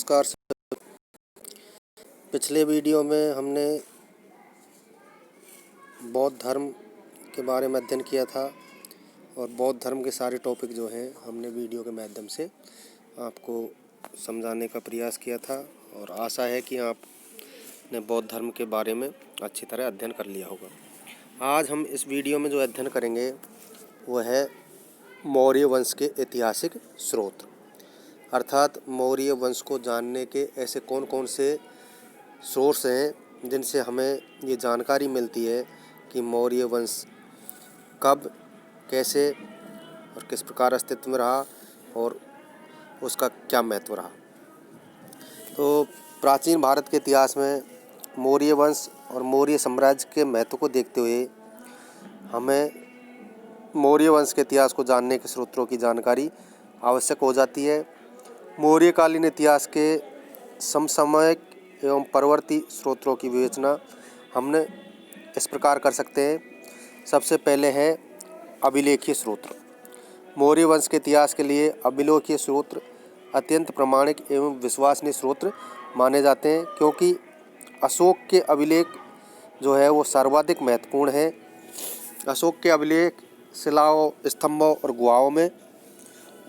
नमस्कार। पिछले वीडियो में हमने बौद्ध धर्म के बारे में अध्ययन किया था और बौद्ध धर्म के सारे टॉपिक जो हैं हमने वीडियो के माध्यम से आपको समझाने का प्रयास किया था और आशा है कि आपने बौद्ध धर्म के बारे में अच्छी तरह अध्ययन कर लिया होगा। आज हम इस वीडियो में जो अध्ययन करेंगे वह है मौर्य वंश के ऐतिहासिक स्रोत, अर्थात मौर्य वंश को जानने के ऐसे कौन कौन से सोर्स हैं जिनसे हमें ये जानकारी मिलती है कि मौर्य वंश कब, कैसे और किस प्रकार अस्तित्व में रहा और उसका क्या महत्व रहा। तो प्राचीन भारत के इतिहास में मौर्य वंश और मौर्य साम्राज्य के महत्व को देखते हुए हमें मौर्य वंश के इतिहास को जानने के स्रोतों की जानकारी आवश्यक हो जाती है। मौर्यकालीन इतिहास के समसामयिक एवं परवर्ती स्रोतों की विवेचना हमने इस प्रकार कर सकते हैं। सबसे पहले है अभिलेखीय स्रोत। मौर्य वंश के इतिहास के लिए अभिलेखीय स्रोत अत्यंत प्रामाणिक एवं विश्वसनीय स्रोत माने जाते हैं, क्योंकि अशोक के अभिलेख जो है वो सर्वाधिक महत्वपूर्ण है। अशोक के अभिलेख शिलाओं, स्तंभों और गुहाओं में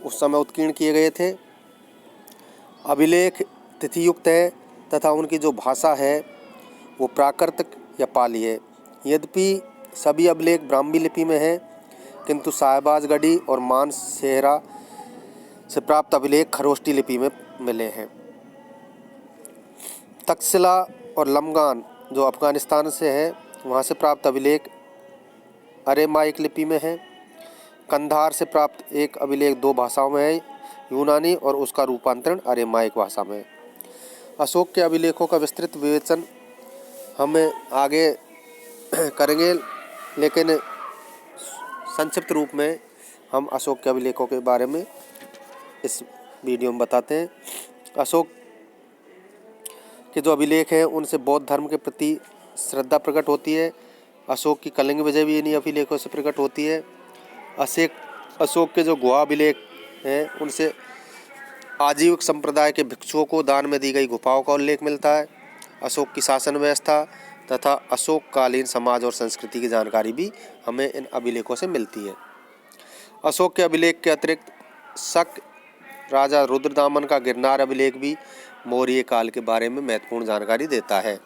उस समय उत्कीर्ण किए गए थे। अभिलेख तिथियुक्त है तथा उनकी जो भाषा है वो प्राकृत या पाली है। यद्यपि सभी अभिलेख ब्राह्मी लिपि में हैं, किंतु साहिबाजगढ़ी और मानसेहरा से प्राप्त अभिलेख खरोष्टी लिपि में मिले हैं। तक्षशिला और लमगान जो अफगानिस्तान से है वहाँ से प्राप्त अभिलेख अरेमाइक लिपि में है। कंधार से प्राप्त एक अभिलेख दो भाषाओं में है, यूनानी और उसका रूपांतरण अरेमाइक भाषा में है। अशोक के अभिलेखों का विस्तृत विवेचन हमें आगे करेंगे, लेकिन संक्षिप्त रूप में हम अशोक के अभिलेखों के बारे में इस वीडियो में बताते हैं। अशोक के जो अभिलेख हैं उनसे बौद्ध धर्म के प्रति श्रद्धा प्रकट होती है। अशोक की कलिंग विजय भी इन्हीं अभिलेखों से प्रकट होती है। अशोक के जो गुहा अभिलेख हैं उनसे आजीविक संप्रदाय के भिक्षुओं को दान में दी गई गुफाओं का उल्लेख मिलता है। अशोक की शासन व्यवस्था तथा अशोककालीन समाज और संस्कृति की जानकारी भी हमें इन अभिलेखों से मिलती है। अशोक के अभिलेख के अतिरिक्त शक राजा रुद्रदामन का गिरनार अभिलेख भी मौर्य काल के बारे में महत्वपूर्ण जानकारी देता है।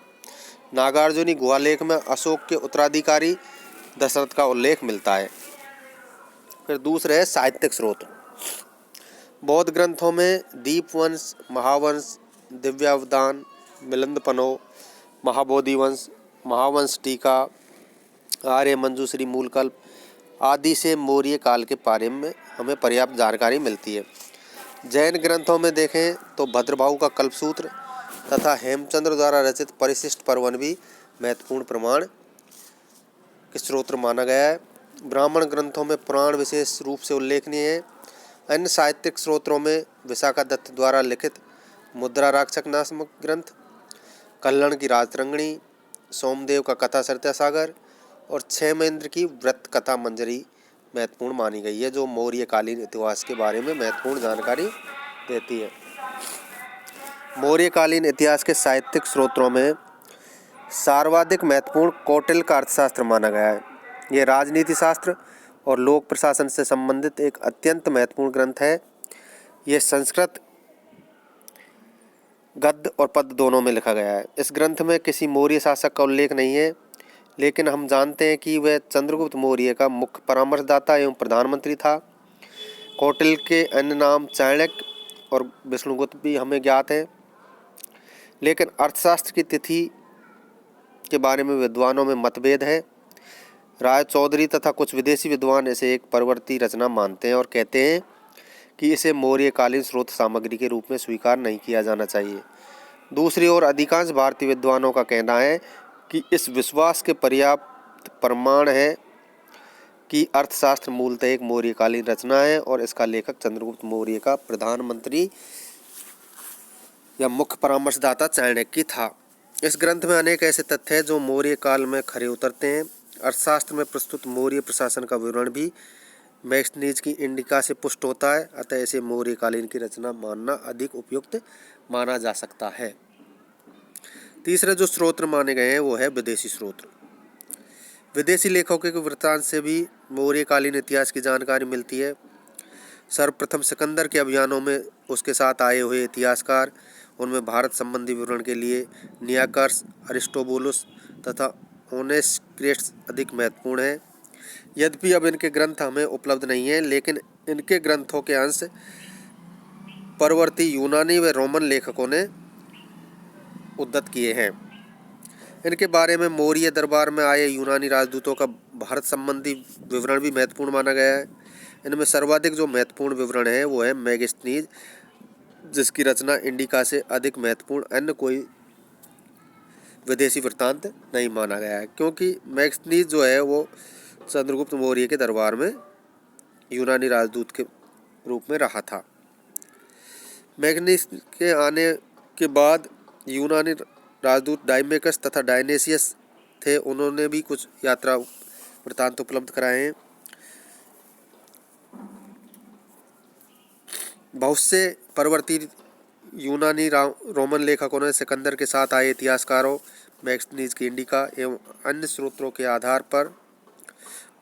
नागार्जुनी गुहालेख में अशोक के उत्तराधिकारी दशरथ का उल्लेख मिलता है। फिर दूसरे है साहित्यिक स्रोत। बौद्ध ग्रंथों में दीपवंश, महावंश, दिव्यावदान, मिलिंदपनो, महाबोधि वंश, महावंश टीका, आर्य मंजूश्री मूलकल्प आदि से मौर्य काल के बारे में हमें पर्याप्त जानकारी मिलती है। जैन ग्रंथों में देखें तो भद्रभाऊ का कल्पसूत्र तथा हेमचंद्र द्वारा रचित परिशिष्ट पर्वन भी महत्वपूर्ण प्रमाण के स्रोत माना गया है। ब्राह्मण ग्रंथों में पुराण विशेष रूप से उल्लेखनीय है। अन्य साहित्यिक स्रोतों में विशाखादत्त द्वारा लिखित मुद्रा राक्षक नामक ग्रंथ, कल्हण की राजतरंगिणी, सोमदेव का कथा सरितासागर और क्षेमेंद्र की व्रत कथा मंजरी महत्वपूर्ण मानी गई है, जो मौर्यकालीन इतिहास के बारे में महत्वपूर्ण जानकारी देती है। मौर्यकालीन इतिहास के साहित्यिक स्रोतों में सर्वाधिक महत्वपूर्ण कौटिल्य का अर्थशास्त्र माना गया है। यह राजनीति शास्त्र और लोक प्रशासन से संबंधित एक अत्यंत महत्वपूर्ण ग्रंथ है। यह संस्कृत गद्य और पद्य दोनों में लिखा गया है। इस ग्रंथ में किसी मौर्य शासक का उल्लेख नहीं है, लेकिन हम जानते हैं कि वह चंद्रगुप्त मौर्य का मुख्य परामर्शदाता एवं प्रधानमंत्री था। कौटिल्य के अन्य नाम चाणक्य और विष्णुगुप्त भी हमें ज्ञात हैं, लेकिन अर्थशास्त्र की तिथि के बारे में विद्वानों में मतभेद है। राय चौधरी तथा कुछ विदेशी विद्वान इसे एक परवर्ती रचना मानते हैं और कहते हैं कि इसे मौर्यकालीन स्रोत सामग्री के रूप में स्वीकार नहीं किया जाना चाहिए। दूसरी ओर अधिकांश भारतीय विद्वानों का कहना है कि इस विश्वास के पर्याप्त प्रमाण है कि अर्थशास्त्र मूलतः एक मौर्यकालीन रचना है और इसका लेखक चंद्रगुप्त मौर्य का प्रधानमंत्री या मुख्य परामर्शदाता चाणक्य था। इस ग्रंथ में अनेक ऐसे तथ्य हैं जो मौर्य काल में खरे उतरते हैं। अर्थशास्त्र में प्रस्तुत मौर्य प्रशासन का विवरण भी मैक्सनीज की इंडिका से पुष्ट होता है, अतः इसे मौर्यकालीन की रचना मानना अधिक उपयुक्त माना जा सकता है। तीसरे जो स्रोत माने गए हैं वो है विदेशी स्रोत। विदेशी लेखकों के वृत्तांत से भी मौर्यकालीन इतिहास की जानकारी मिलती है। सर्वप्रथम सिकंदर के अभियानों में उसके साथ आए हुए इतिहासकार, उनमें भारत संबंधी विवरण के लिए नियाकर्स, अरिस्टोबुलस तथा ओनेस्क्रिट्स अधिक महत्वपूर्ण हैं। यद्यपि अब इनके ग्रंथ हमें उपलब्ध नहीं हैं, लेकिन इनके ग्रंथों के अंश परवर्ती यूनानी व रोमन लेखकों ने उद्धृत किए हैं। इनके बारे में मौर्य दरबार में आए यूनानी राजदूतों का भारत संबंधी विवरण भी महत्वपूर्ण माना गया है। इनमें सर्वाधिक जो महत्वपूर्ण विवरण है वो है मैगस्थनीज, जिसकी रचना इंडिका से अधिक महत्वपूर्ण अन्य कोई विदेशी वृत्तांत नहीं माना गया है, क्योंकि मैगस्थनीज जो है वो चंद्रगुप्त मौर्य के दरबार में यूनानी राजदूत के रूप में रहा था। मैगनीस के आने के बाद यूनानी राजदूत डाइमेकस तथा डायनेसियस थे, उन्होंने भी कुछ यात्रा वृत्तांत उपलब्ध कराए हैं। बहुत से परवर्ती यूनानी रोमन लेखकों ने सिकंदर के साथ आए इतिहासकारों, मैगस्थनीज की इंडिका एवं अन्य स्रोतों के आधार पर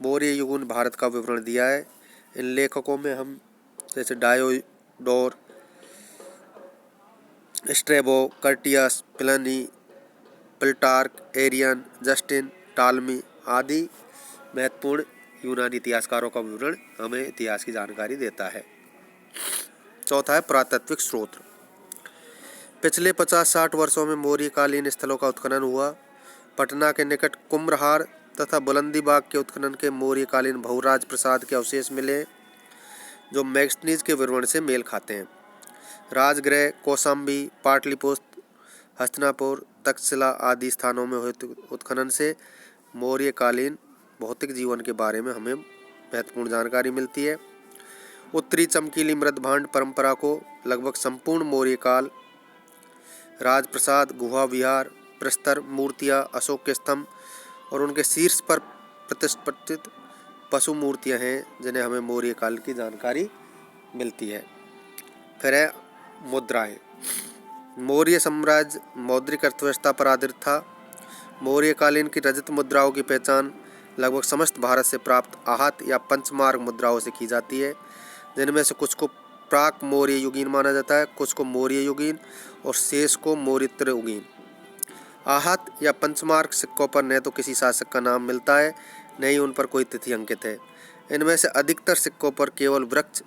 मौर्य युगीन भारत का विवरण दिया है। इन लेखकों में हम जैसे Diodorus, Strabo, Curtius, Pliny, Plutarch, Arrian, Justin, Ptolemy आदि महत्वपूर्ण यूनानी इतिहासकारों का विवरण हमें इतिहास की जानकारी देता है। चौथा है पुरातात्विक स्रोत। पिछले 50-60 वर्षों में मौर्यकालीन स्थलों का उत्खनन हुआ। पटना के निकट कुम्भरहार तथा बुलंदीबाग के उत्खनन के मौर्यकालीन बहुराज प्रसाद के अवशेष मिले, जो मैगस्थनीज के विवरण से मेल खाते हैं। राजगृह, कौशाम्बी, पाटलिपुत्र, हस्तिनापुर, तक्षशिला आदि स्थानों में हुए उत्खनन से मौर्यकालीन भौतिक जीवन के बारे में हमें महत्वपूर्ण जानकारी मिलती है। उत्तरी चमकीली मृदभांड परंपरा को लगभग संपूर्ण मौर्यकाल, राजप्रसाद, गुहा विहार, प्रस्तर मूर्तियाँ, अशोक के स्तंभ और उनके शीर्ष पर प्रतिष्ठित पशु मूर्तियाँ हैं, जिन्हें हमें मौर्यकाल की जानकारी मिलती है। फिर है मुद्राएं। मौर्य साम्राज्य मौद्रिक अर्थव्यवस्था पर आधारित था। मौर्यकालीन की रजत मुद्राओं की पहचान लगभग समस्त भारत से प्राप्त आहत या पंचमार्क मुद्राओं से की जाती है, जिनमें से कुछ को प्राक मौर्य युगीन माना जाता है, कुछ को मौर्य युगीन और शेष को मौर्योत्तर युगीन। आहत या पंचमार्क सिक्कों पर न तो किसी शासक का नाम मिलता है, न ही उन पर कोई तिथि अंकित है। इनमें से अधिकतर सिक्कों पर केवल वृक्ष,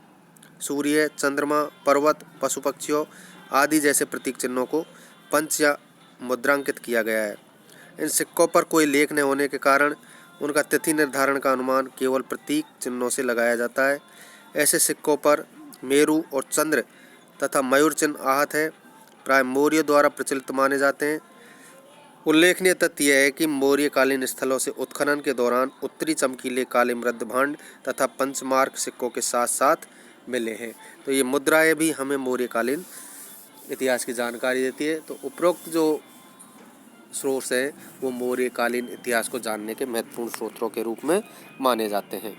सूर्य, चंद्रमा, पर्वत, पशु पक्षियों आदि जैसे प्रतीक चिन्हों को पंच या मुद्रांकित किया गया है। इन सिक्कों पर कोई लेख न होने के कारण उनका तिथि निर्धारण का अनुमान केवल प्रतीक चिन्हों से लगाया जाता है। ऐसे सिक्कों पर मेरु और चंद्र तथा मयूर चिन्ह आहत है, प्राय मौर्य द्वारा प्रचलित माने जाते हैं। उल्लेखनीय तथ्य यह है कि मौर्यकालीन स्थलों से उत्खनन के दौरान उत्तरी चमकीले काले मृदभांड तथा पंचमार्क सिक्कों के साथ साथ मिले हैं। तो ये मुद्राएं भी हमें मौर्यकालीन इतिहास की जानकारी देती है। तो उपरोक्त जो स्रोत हैं वो मौर्यकालीन इतिहास को जानने के महत्वपूर्ण स्रोतों के रूप में माने जाते हैं।